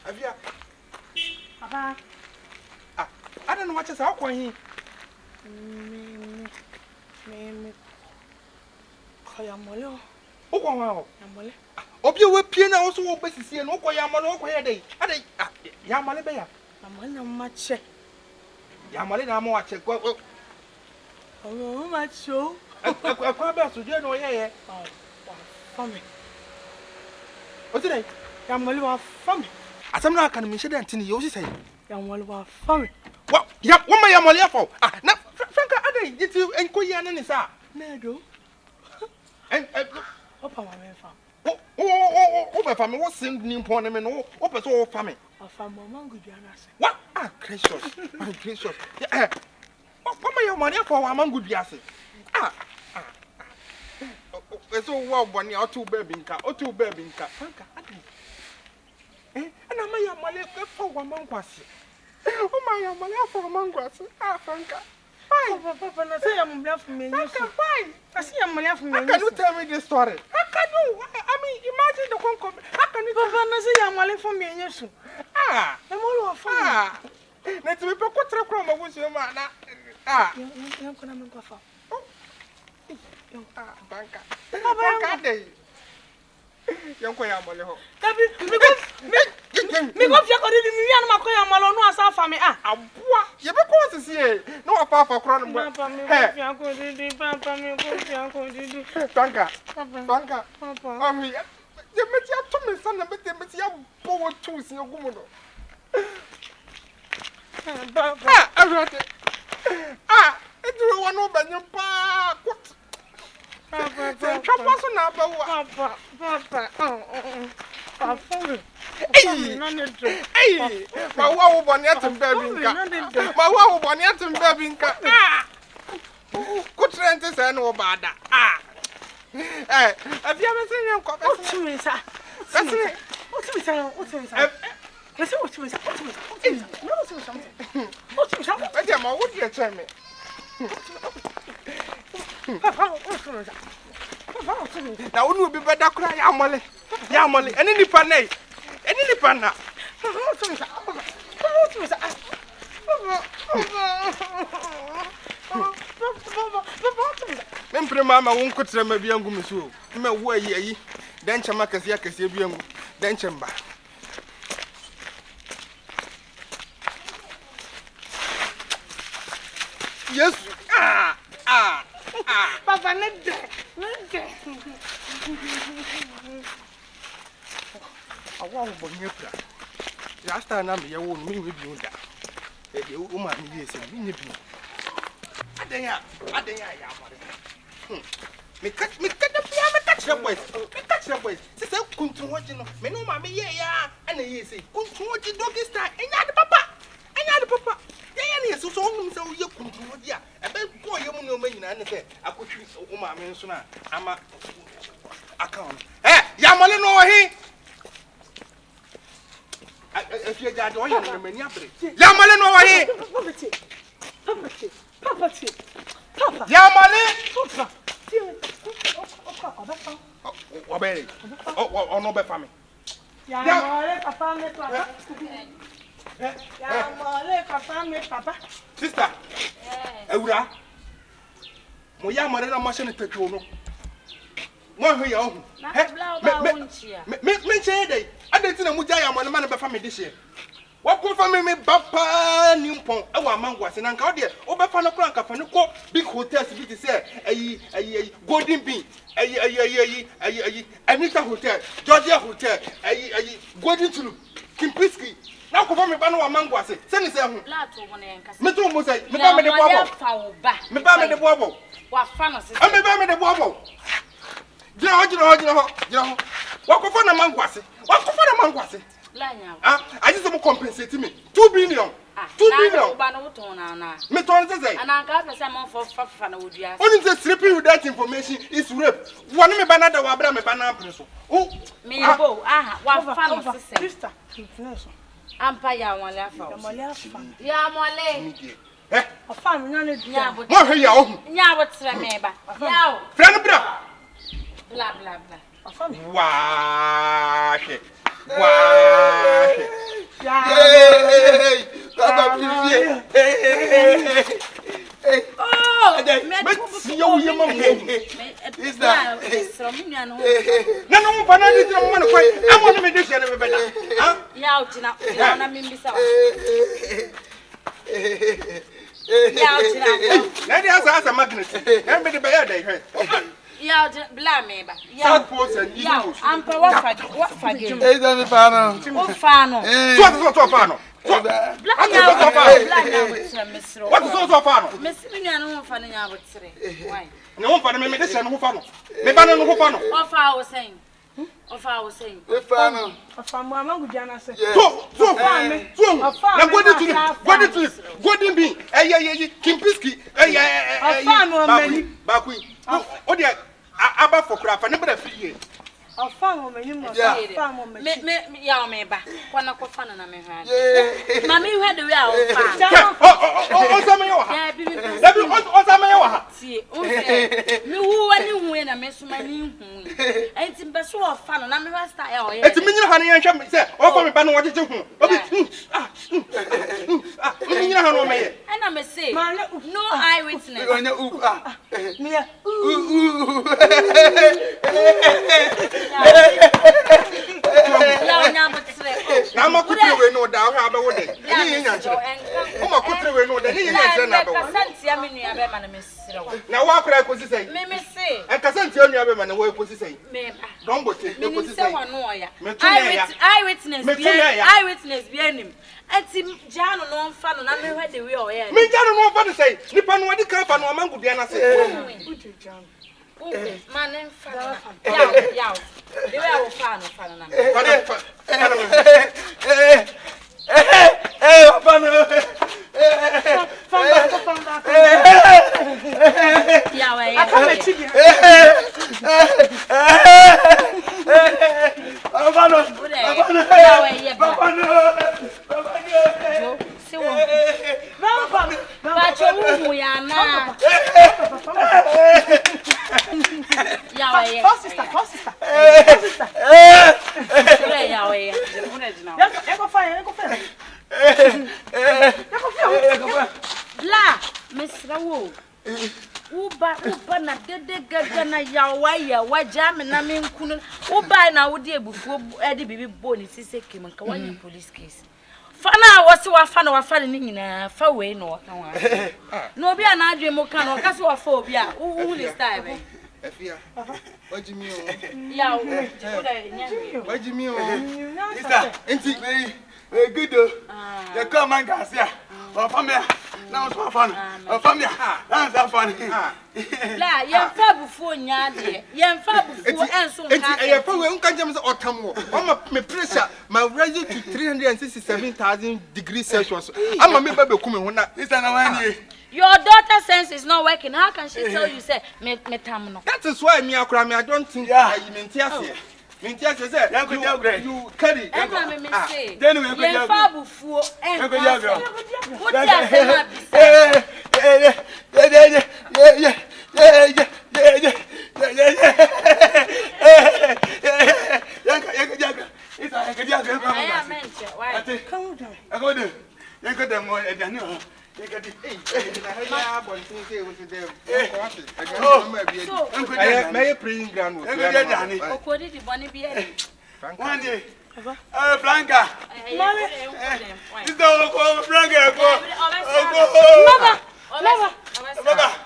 Avia. Papa. Ah, I don't know what is how going. Me. Koyamolo. Oh, wow. Yamole. Obi we pie na also wo besisi no koyamolo ko ye dey. Ade yamale be ya. Amana mache. Yamale na mo ache ko. Oh, macho. Akwa be so je no ye ye. Oh, fami. O ti dey. Yamole wa fami. Asam na aka no me hye den tini ye o si say. Yamole wa fami. Wa ya wo ma yamale afọ. Ah, na Franka ade yiti enko ya na ni sa. Na do. Opa ma me fam. O be fam wo sing ni mpon me no. O pe so wo fam. Afa mo mangu duana se. What? Ah, gracious. Ah, gracious. Eh. What ma yamale afọ wa mangu duase. Ah. So wa boni o tu baby nka. Franka ade. Ana ma yamale afọ wa mangwase. O ma yamale afọ wa mangwase. Ah, Franka. Papa, na say I'm bluff me. Why? I see I'm bluff me. How can you tell me this story? How can you? I mean, imagine the concom. How can you? Papa, na say I'm bluff me. Yes. Ah. I'm all of Ah. Let's be put through from a wish, man. Ah. You're gonna make a fall. Ah, Franka. Franka day. Young Koya Molo. Me go fiya ko di mi anu makoya malo no asa fa me ah. Aboa. Ye be ko sisi e. No afa kro no. Papa me go fiya ko di papa me go fiya ko di. Franka. Papa. Ami. Ye me ti ato me sana me ti ya bo tu si ogumo no. Papa. Ah, awrate. Ah, edu wo no banyo pa. Papa. Chapa so na ba wa. Papa. Papa. Hey, ma wa wo boni atum baby nka. Ma wa wo boni atum baby nka. Ah. Ku trente se no bada. Ah. Afia me se nyen ko be se. Otumisa. Otumisa. Listen, otumisa. No, otumisa. Eje ma wo die che me. Papa, otumisa. Na wonu obi beda kura ya mole. Ya mole. Eni nipa nei. Eni nipa na. Otumisa. Mempre mama won kotre ma biangu mesu. Me wo ayi. Dan chama kase biangu. Dan chamba. Yes. Ah. Papa, let Awa wo bonye pra. Ya sta na me ye wo no me bi unda. E de wo ma me yese me nye bi. Aden ya ya amore. Me catch the boys. Se kuntu hoji no. Me no ma me ye ya ana yese. Kuntu hoji doggy style. Enya de papa. Ya ne so so onum se wo ye kuntu hoji a. E be go ye mu no ma nyina ne se akotwi wo ma me nso na ama account. Ya mole no he. If you got oil in the many abre. Yamale no way. Papa. Yamale. Obey. Oh, no be family. Yamale, papa. Yamale, papa. Sister. Eura. Mo yamale na machine tetwo no. Mo hwe ya ohu. Me che dey. Adenti na muja yamale ma na be family this year. What come from me papa nimpon e wa mangwase na nka ode o be fa no kra nka fa ne ko big hotels bi ti say ayi golden bean ayi Anita hotel Georgia hotel ayi golden tulip Kimpiski na ko fa me ba no wa mangwase se ni se hu la to wona en kasa me to mo say me ba me de bobo me ba me de bobo wa fa no se me ba me de bobo jira ho wa ko fa na mangwase I just want to compensate me. 2 billion. 2 billion. Me turn to say. And I got the same for fun. Only the sleeping with that information is rape. One me banana wabra me banana principle. Oh, me bo. What fun sister. Ampaya one laugh. Ya mole. Eh? A fan none nya. Mo hwe ya ohu. Nya what tre me ba. Ya. Friend bra. Blah blah blah. Wow. Wow. mesro minua no. Na no mfa na di tira mo no kwai. Amo no me de hye ne bebeda. Ha? Ya utina na mimbisa. Ya utina. Na di asa magnet. Na me de be ya dai hwe. Ya bla me ba. South Post and East Ya Coast. ampa wa fage. Don't fano. O fano. So fano. Bla ya mesro. What so fano? Mesminua no fano nya botre. Why? No mfa na me de hye no fano. Me ba no fano. Ofa was saying. Fano. Afa mo amangu jana se. So na godin bi kimpiski bakui o de aba fokura fa ne bra fiye afa mo mani mo afa mo mani me ya me ba kwana ko fa na me ha ma me hwe de we a o fa o sama yo ha ya bi o sama yo ha tie o se me wu wani hu na me so mani hu enti mbe so o fa na me hwe sta ya o ye enti me nyina ha ne hwe se o fa me ba no wajeje hu obi me nyina ha no me ye ana me say no eyewitness me ya ya nya botre na ma kutre we no da ho aba wo de ni nya nche o ma kutre we no da ni nya nche na aba wo kasanti ya menua be ma na me sira na wa kra ko sisai me say en kasanti onua be ma na wo ko sisai me ba don bote ko sisai eyewitness be anim ati jano no mfa no na me hwe de we o ye me jano no mfa no sei nipa no wadi ka fa no amangu bia na sei man mfa ya de we o fa no na ya we la mesra wo uba na dede gaga na ya wajame na me nkunu uba na wodi ebufuo ede bibi bo ni sise kem nka wanya police case fana wose wafa ni nyina fa we no waka wa no obi a na adwe mo ka no ka se wafa obi a wu ni style be afia wajimi o ya o jikoda nya wajimi o Sister, enti good. You come and gas ya. Wa family. Na so afan. Family. Na so afan. La ye fa bufu nya de. Ye fa bufu enso nka. Enti e fa we nka jam se otam wo. O me pressure my raise to 367,000 degrees Celsius. Ama me ba be kum ho na. Sister na wani. Your daughter sense is not working. How can she tell you say me tam no? That is why me akura me I don't think I mentia say you carry me say. Then we go ye fa bufu en. What may praying ground with Franka.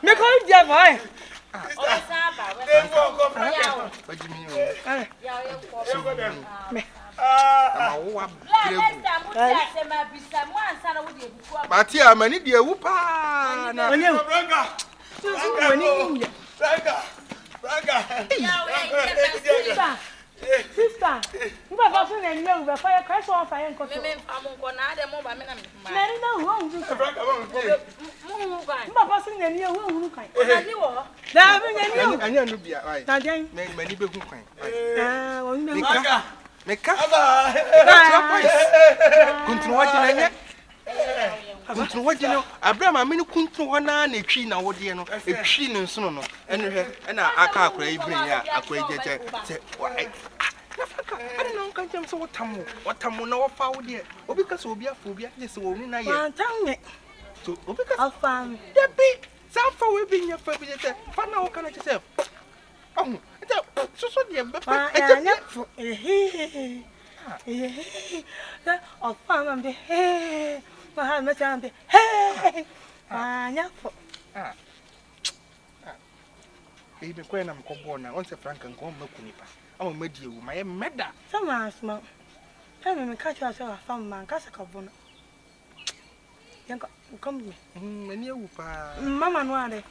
me ko dia boy Matia mani dia wu pa na Franka. Sister, mba ba so na nyu ba fire crash on fire nko so. Me amunko na ade mo ba me na me. Na ni na hu hu. Franka ba Mu kan. Mba ba so na nyu hu hu kan. Na ni wo. Na me nyu. Anya no bia ai. Na den. Me mani be hu kwan. Wo ni me. Meka. Aba. Kuntun wajina nya. Kuntun wajina Abraham amini kuntun wana na etwi na wode no. Etwi ne nsono no. Ene hwe na aka akora ibrin ya akora jeje. Se wai. Franka, I don't know kan jam so watamu na wafa wode. Obi ka so obi afa obi aje se wo ni na ye. Antanwe. So obi ka Afam. Debi. Safa we bi nya fa bi jeje. Fa na wo kana jeje. So dear, but I of farm be hey, my mother be hey, baby, when I'm cobona, once a Frank and come Mokunipa. I will make you my meda. some ass, ma'am. Tell me, catch yourself a farm man, Cassacabona. Come with me, and you, Mamma, no other.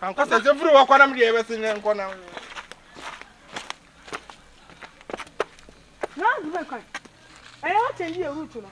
I'm because every walk on the everything and corner. No, I want to change your route.